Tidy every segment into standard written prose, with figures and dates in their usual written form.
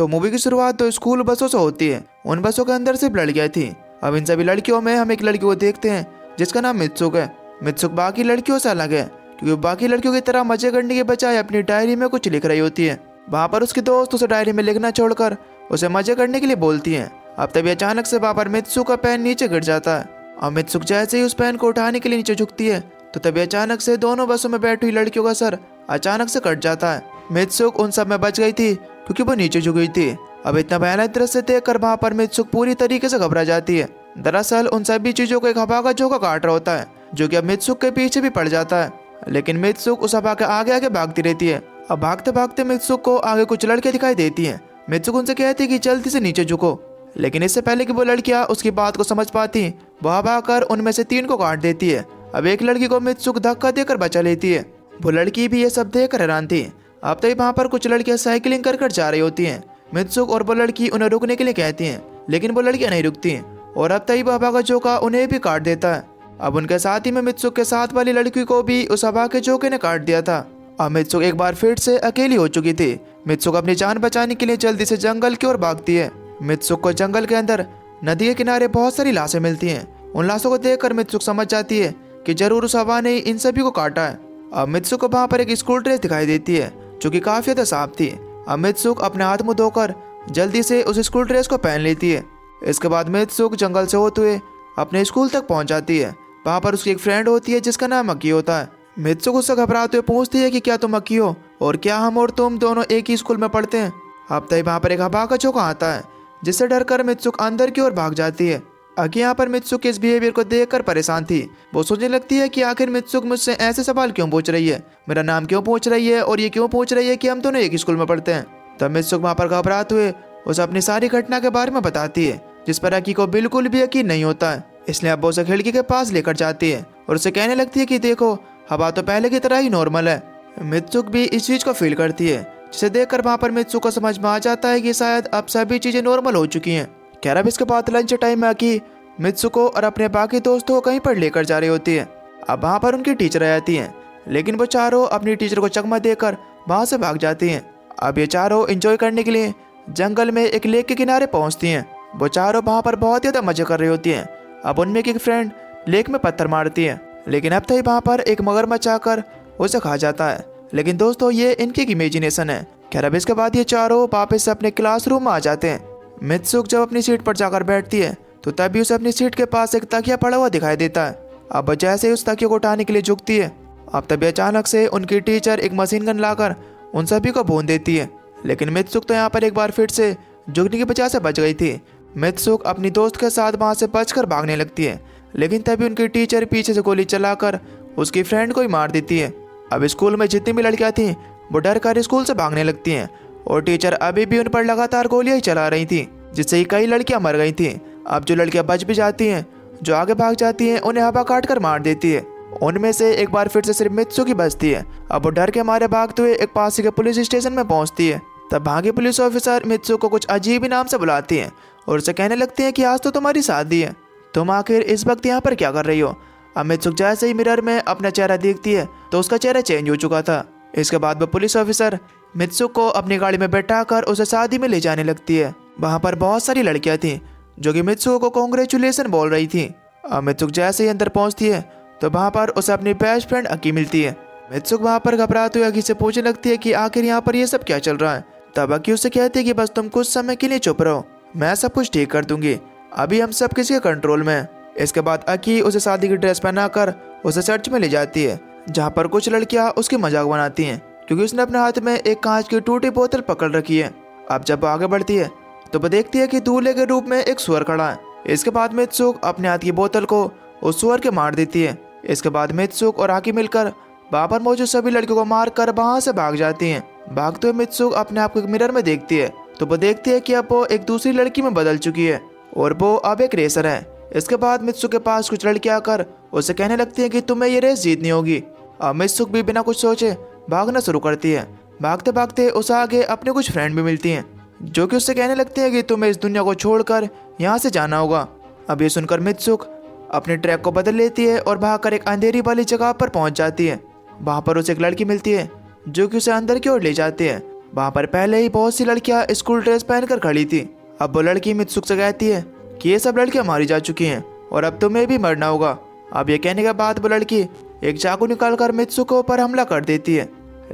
तो मूवी की शुरुआत तो स्कूल बसों से होती है। उन बसों के अंदर सिर्फ लड़कियां थी। अब इन सभी लड़कियों में हम एक लड़की को देखते हैं जिसका नाम मित्सुक है। मित्सुक बाकी लड़कियों से अलग है क्योंकि बाकी लड़कियों की तरह मजे करने के बजाय अपनी डायरी में कुछ लिख रही होती है। वहाँ पर उसकी दोस्त उसे डायरी में लिखना छोड़कर उसे मजे करने के लिए बोलती है। अब तभी अचानक से वहाँ पर मित्सुक का पेन नीचे गिर जाता है और मित्सुक जैसे ही उस पेन को उठाने के लिए नीचे झुकती है तो तभी अचानक से दोनों बसों में बैठी हुई लड़कियों का सर अचानक से कट जाता है। मित्सुक उन सब में बच गई थी क्योंकि वो नीचे झुक गई थी। अब इतना भयानक दृश्य देखकर वहाँ पर मित्सुक पूरी तरीके से घबरा जाती है। दरअसल उन सभी चीजों को एक हवा का झोंका काट रहा होता है जो कि अब मित्सुक के पीछे भी पड़ जाता है। लेकिन मित्सुक उस हवा के आगे आगे भागती रहती है। अब भागते भागते मित्सुक को आगे कुछ लड़कियां दिखाई देती हैं। मित्सुक उनसे कहती है कि जल्दी से नीचे झुको, लेकिन इससे पहले कि वो लड़कियां उसकी बात को समझ पाती वह भागकर उनमें से 3 को काट देती है। अब एक लड़की को मित्सुक धक्का देकर बचा लेती है। वो लड़की भी ये सब देखकर हैरान थी। अब तभी वहाँ पर कुछ लड़कियां साइकिलिंग कर जा रही होती हैं। मित्सुक और वो लड़की उन्हें रुकने के लिए कहती हैं, लेकिन वो लड़कियां नहीं रुकती और अब तभी हवा का झोंका उन्हें भी काट देता है। अब उनके साथ ही में मित्सुक के साथ वाली लड़की को भी उस हवा के झोंके ने काट दिया था। अब मित्सुक एक बार फिर से अकेली हो चुकी थी। मित्सुक अपनी जान बचाने के लिए जल्दी से जंगल की ओर भागती है। मित्सुक को जंगल के अंदर नदी के किनारे बहुत सारी लाशें मिलती हैं। उन लाशों को देखकर मित्सुक समझ जाती है कि जरूर उस हवा ने इन सभी को काटा है। अब मित्सुक को वहाँ पर एक स्कूल ड्रेस दिखाई देती है जो कि काफी ज्यादा साफ थी। अब मित्सुक अपने हाथ मुंह धोकर जल्दी से उस स्कूल ड्रेस को पहन लेती है। इसके बाद मित्सुक जंगल से होते हुए अपने स्कूल तक पहुंच जाती है। वहाँ पर उसकी एक फ्रेंड होती है जिसका नाम अक्की होता है। मित्सुक उससे घबराते हुए पूछती है कि क्या तुम अक्की हो और क्या हम और तुम दोनों एक ही स्कूल में पढ़ते हैं। अब तभी वहाँ पर एक हवा का झोंका आता है जिससे डरकर मित्सुक अंदर की ओर भाग जाती है। अक्की यहाँ पर मित्सुक के इस बिहेवियर को देखकर परेशान थी। वो सोचने लगती है कि आखिर मित्सुक मुझसे ऐसे सवाल क्यों पूछ रही है, मेरा नाम क्यों पूछ रही है और ये क्यों पूछ रही है कि हम दोनों एक स्कूल में पढ़ते हैं। तब मित्सुक वहाँ पर घबराते हुए उसे अपनी सारी घटना के बारे में बताती है जिस पर अक्की को बिल्कुल भी यकीन नहीं होता है। इसलिए अब वो उसे खिड़की के पास लेकर जाती है और उसे कहने लगती है कि देखो हवा तो पहले की तरह ही नॉर्मल है। मित्सुक भी इस चीज को फील करती है जिसे देखकर वहाँ पर मित्सुक को समझ में आ जाता है कि शायद अब सभी चीजें नॉर्मल हो चुकी हैं। खैर अब इसके बाद लंच टाइम में अक्की मित्सुक को और अपने बाकी दोस्तों को कहीं पर लेकर जा रही होती है। अब वहाँ पर उनकी टीचर आ जाती है लेकिन वो चारों अपनी टीचर को चकमा देकर वहाँ से भाग जाती हैं। अब ये चारों एंजॉय करने के लिए जंगल में एक लेक के किनारे पहुँचती हैं। वो चारों वहाँ पर बहुत ज़्यादा मजे कर रही होती हैं। अब उनमें एक फ्रेंड लेक में पत्थर मारती है लेकिन अब तक वहाँ पर एक मगरमच्छ आकर उसे खा जाता है। लेकिन दोस्तों ये इनकी इमेजिनेशन है। खैर अब इसके बाद ये चारों वापस से अपने क्लासरूम में आ जाते हैं। मित्सुक जब अपनी सीट पर जाकर बैठती है तो तभी उसे अपनी सीट के पास एक तकिया पड़ा हुआ दिखाई देता है। अब जैसे ही उस तकिया को उठाने के लिए झुकती है अब तभी अचानक से उनकी टीचर एक मशीन गन लाकर उन सभी को भून देती है। लेकिन मित्सुक तो यहाँ पर एक बार फिर से झुकने की वजह से बच गई थी। मित्सुक अपनी दोस्त के साथ वहाँ से बचकर भागने लगती है लेकिन तभी उनकी टीचर पीछे से गोली चलाकर उसकी फ्रेंड को ही मार देती है। अब स्कूल में जितनी भी लड़कियां थीं वो डर कर स्कूल से भागने लगती हैं और टीचर अभी भी उन पर लगातार गोलियां ही चला रही थी जिससे कई लड़कियां मर गई थीं। अब जो लड़कियां बच भी जाती हैं जो आगे भाग जाती हैं उन्हें हवा काट कर मार देती है। उनमें से एक बार फिर से सिर्फ मित्सुक ही बचती है। अब वो डर के मारे भागते हुए एक पास के पुलिस स्टेशन में पहुंचती है। तब भागे पुलिस ऑफिसर मित्सुक को कुछ अजीब ही नाम से बुलाती हैं और उसे कहने लगती हैं कि आज तो तुम्हारी शादी है, तुम आखिर इस वक्त यहाँ पर क्या कर रही हो। अब मित्सुक जैसे ही मिरर में अपना चेहरा देखती है तो उसका चेहरा चेंज हो चुका था। इसके बाद वो पुलिस ऑफिसर मित्सुक को अपनी गाड़ी में बैठाकर उसे शादी में ले जाने लगती है। वहाँ पर बहुत सारी लड़कियाँ थीं जो कि मित्सुक को कॉन्ग्रेचुलेसन बोल रही थी। अब मित्सुक जैसे ही अंदर पहुँचती है तो वहाँ पर उसे अपनी बेस्ट फ्रेंड अक्की मिलती है। मित्सुक वहाँ पर घबराते हुए अक्की से पूछने लगती है कि आखिर यहाँ पर ये सब क्या चल रहा है। तब अक्की उससे कहती है कि बस तुम कुछ समय के लिए चुप रहो, मैं सब कुछ ठीक कर दूंगी, अभी हम सब किसी के कंट्रोल में हैं। इसके बाद अक्की उसे शादी की ड्रेस पहनाकर उसे चर्च में ले जाती है जहाँ पर कुछ लड़कियाँ उसकी मजाक बनाती हैं क्योंकि उसने अपने हाथ में एक कांच की टूटी बोतल पकड़ रखी है। अब जब वो आगे बढ़ती है तो वो देखती है कि दूल्हे के रूप में एक सुअर खड़ा है। इसके बाद मित्सुक अपने हाथ की बोतल को उस सुअर के मार देती है। इसके बाद मित्सुक और अक्की मिलकर वहाँ पर मौजूद सभी लड़कियों को मार कर वहाँ से भाग जाती हैं। भागते हुए मित्सुक अपने आप को एक मिरर में देखती है तो वो देखती है कि अब वो एक दूसरी लड़की में बदल चुकी है और वो अब एक रेसर है। इसके बाद मित्सुक के पास कुछ लड़कियां आकर उसे कहने लगती हैं कि तुम्हें ये रेस जीतनी होगी। अब मित्सुक भी बिना कुछ सोचे भागना शुरू करती है। भागते भागते उसे आगे अपने कुछ फ्रेंड भी मिलती हैं जो कि उससे कहने लगती हैं कि तुम्हें इस दुनिया को छोड़कर यहाँ से जाना होगा। अब ये सुनकर मित्सुक अपने ट्रैक को बदल लेती है और भागकर एक अंधेरी वाली जगह पर पहुँच जाती है। वहाँ पर उसे एक लड़की मिलती है जो कि उसे अंदर की ओर ले जाती है। वहाँ पर पहले ही बहुत सी लड़कियाँ स्कूल ड्रेस पहनकर खड़ी थी। अब वो लड़की मित्सुक से कहती है कि ये सब लड़कियाँ मारी जा चुकी हैं और अब तुम्हें भी मरना होगा। अब ये कहने के बाद वो लड़की एक चाकू निकाल कर मित्सुक पर हमला कर देती है।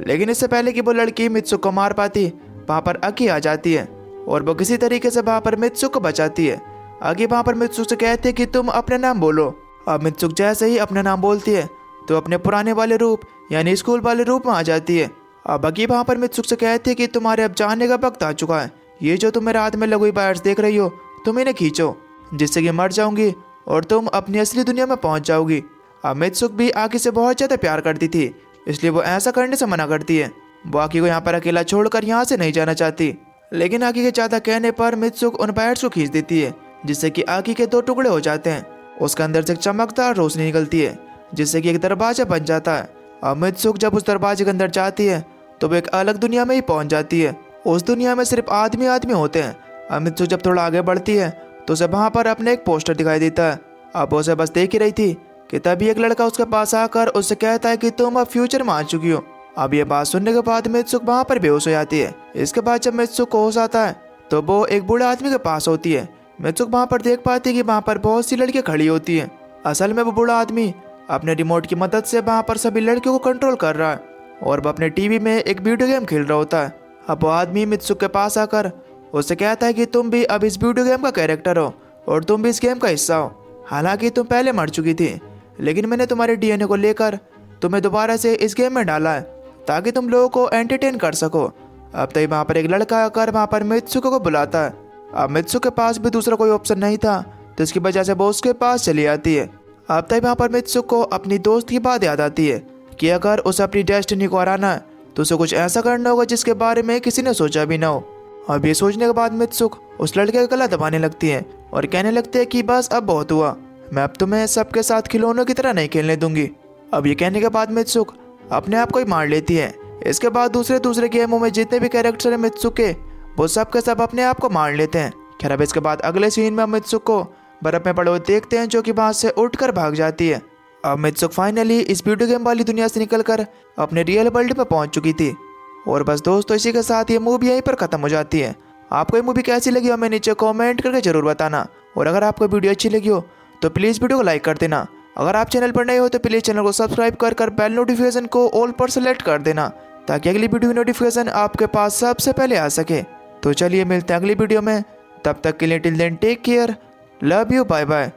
लेकिन इससे पहले कि वो लड़की मित्सुक को मार पाती, वहाँ पर अकी आ जाती है और वो किसी तरीके से वहाँ पर मित्सुक को बचाती है। अकी वहाँ पर मित्सुक से कहती है कि तुम अपने नाम बोलो। अब मित्सुक जैसे ही अपने नाम बोलती है तो अपने पुराने वाले रूप यानी स्कूल वाले रूप में आ जाती है। अब अकी वहाँ पर मित्सुक से कहती है कि तुम्हारे अब जाने का वक्त आ चुका है। ये जो तुम मेरे हाथ में लगी वायर्स देख रही हो, तुम इन्हें खींचो, जिससे कि मर जाऊंगी और तुम अपनी असली दुनिया में पहुंच जाओगी। अब मित्सुक भी आकी से बहुत ज़्यादा प्यार करती थी, इसलिए वो ऐसा करने से मना करती है। वो आकी को यहाँ पर अकेला छोड़कर यहाँ से नहीं जाना चाहती, लेकिन आकी के ज़्यादा कहने पर मित्सुक उन वायर्स को खींच देती है, जिससे कि आकी के 2 टुकड़े हो जाते हैं। उसके अंदर से एक चमकदार रोशनी निकलती है, जिससे कि एक दरवाजा बन जाता है। अब मित्सुक जब उस दरवाजे के अंदर जाती है तो वो एक अलग दुनिया में ही पहुंच जाती है। उस दुनिया में सिर्फ आदमी आदमी होते हैं। अब मित्सुक जब थोड़ा आगे बढ़ती है तो उसे वहाँ पर अपने एक पोस्टर दिखाई देता है। अब वो उसे बस देख ही रही थी कि तभी एक लड़का उसके पास आकर उससे कहता है कि तुम अब फ्यूचर में आ चुकी हो। अब ये बात सुनने के बाद मित्सुक वहाँ पर बेहोश हो जाती है। इसके बाद जब मित्सुक को होश आता है तो वो एक बूढ़े आदमी के पास होती है। मित्सुक वहाँ पर देख पाती है कि वहाँ पर बहुत सी लड़कियाँ खड़ी होती हैं। असल में वो बूढ़ा आदमी अपने रिमोट की मदद से वहाँ पर सभी लड़कियों को कंट्रोल कर रहा है और वो अपने टीवी में एक वीडियो गेम खेल रहा होता है। अब वो आदमी मित्सुक के पास आकर उससे कहता है कि तुम भी अब इस वीडियो गेम का कैरेक्टर हो और तुम भी इस गेम का हिस्सा हो। हालांकि तुम पहले मर चुकी थी, लेकिन मैंने तुम्हारे डीएनए को लेकर तुम्हें दोबारा से इस गेम में डाला है ताकि तुम लोगों को एंटरटेन कर सको। अब तभी वहाँ पर एक लड़का आकर वहाँ पर मित्सुक को बुलाता है। अब मित्सुक के पास भी दूसरा कोई ऑप्शन नहीं था, तो इसकी वजह से वो उसके पास चली आती है। अब तभी वहाँ पर मित्सुक को अपनी दोस्त की बात याद आती है कि अगर उसे अपनी डेस्टिनी को हराना है तो उसे कुछ ऐसा करना होगा जिसके बारे में किसी ने सोचा भी ना हो। अब ये सोचने के बाद मित्सुक उस लड़के का गला दबाने लगती है और कहने लगती है कि बस अब बहुत हुआ, मैं अब तुम्हें सबके साथ खिलौनों की तरह नहीं खेलने दूंगी। अब ये कहने के बाद मित्सुक अपने आप को ही मार लेती है। इसके बाद दूसरे गेमों में जितने भी कैरेक्टर हैं मित्सुक के, वो सब के सब अपने आप को मार लेते हैं। खैर अब इसके बाद अगले सीन में मित्सुक को बर्फ में पड़े हुए देखते हैं, जो कि वहां से उठकर भाग जाती है। अब मित्सुक फाइनली इस वीडियो गेम वाली दुनिया से निकलकर अपने रियल वर्ल्ड में पहुंच चुकी थी। और बस दोस्तों, इसी के साथ ये मूवी यहीं पर खत्म हो जाती है। आपको ये मूवी कैसी लगी हमें नीचे कमेंट करके जरूर बताना। और अगर आपको वीडियो अच्छी लगी हो तो प्लीज़ वीडियो को लाइक कर देना। अगर आप चैनल पर नए हो तो प्लीज़ चैनल को सब्सक्राइब कर बेल नोटिफिकेशन को ऑल पर सेलेक्ट कर देना, ताकि अगली वीडियो की नोटिफिकेशन आपके पास सबसे पहले आ सके। तो चलिए मिलते हैं अगली वीडियो में, तब तक के लिए till then take care, love you, bye bye.